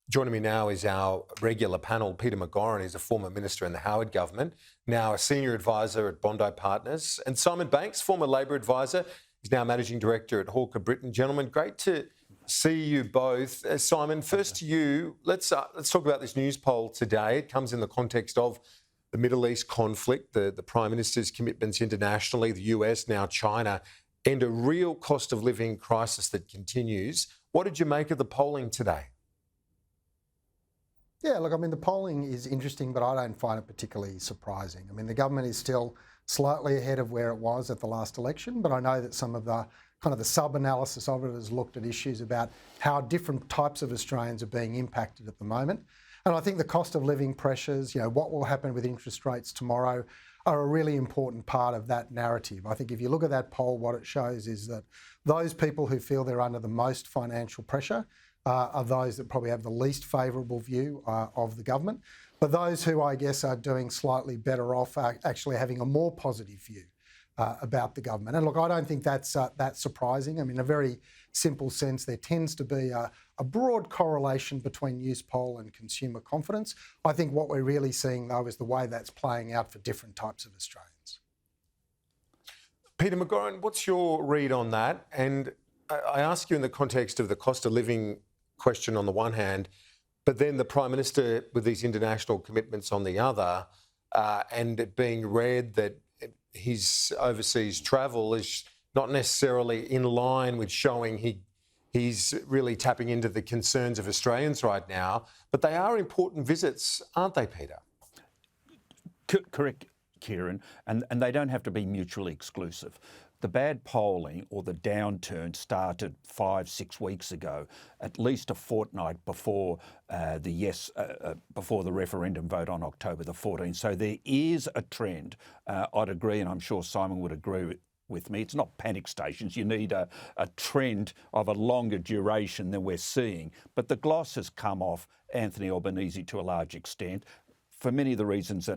Joining me now is our regular panel. Peter McGauran is a former minister in the Howard government, now a senior advisor at Bondi Partners. And Simon Banks, former Labor advisor, is now managing director at Hawker Britain. Gentlemen, great to see you both. Simon, first to you. Let's talk about this Newspoll today. It comes in the context of the Middle East conflict, the Prime Minister's commitments internationally, the US, now China, and a real cost of living crisis that continues. What did you make of the polling today? Yeah, look, I mean, the polling is interesting, but I don't find it particularly surprising. I mean, the government is still slightly ahead of where it was at the last election, but I know that some of the kind of the sub-analysis of it has looked at issues about how different types of Australians are being impacted at the moment. And I think the cost of living pressures, what will happen with interest rates tomorrow are a really important part of that narrative. I think if you look at that poll, what it shows is that those people who feel they're under the most financial pressure are those that probably have the least favourable view of the government. But those who, I guess, are doing slightly better off are actually having a more positive view about the government. And look, I don't think that's surprising. I mean, in a very simple sense, there tends to be a broad correlation between Newspoll and consumer confidence. I think what we're really seeing, though, is the way that's playing out for different types of Australians. Peter McGauran, what's your read on that? And I ask you in the context of the cost of living question on the one hand, but then the Prime Minister with these international commitments on the other, and it being read that his overseas travel is not necessarily in line with showing he's really tapping into the concerns of Australians right now, but they are important visits, aren't they, Peter? Correct, Kieran, and they don't have to be mutually exclusive. The bad polling or the downturn started 5-6 weeks ago, at least a fortnight before before the referendum vote on October the 14th. So there is a trend. I'd agree, and I'm sure Simon would agree with me. It's not panic stations. You need a trend of a longer duration than we're seeing. But the gloss has come off Anthony Albanese to a large extent for many of the reasons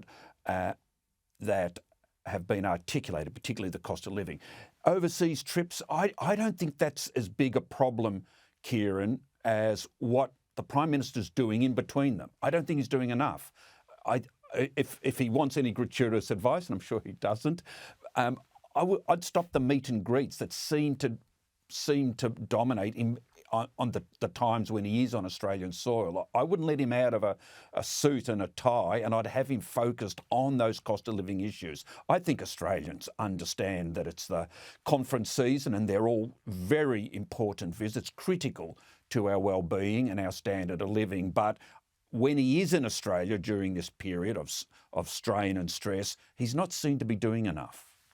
that have been articulated, particularly the cost of living. Overseas trips, I don't think that's as big a problem, Kieran, as what the Prime Minister's doing in between them. I don't think he's doing enough. If he wants any gratuitous advice, and I'm sure he doesn't, I'd stop the meet and greets that seem to dominate on the times when he is on Australian soil. I wouldn't let him out of a suit and a tie, and I'd have him focused on those cost of living issues. I think Australians understand that it's the conference season and they're all very important visits, critical to our well-being and our standard of living. But when he is in Australia during this period of strain and stress, he's not seen to be doing enough.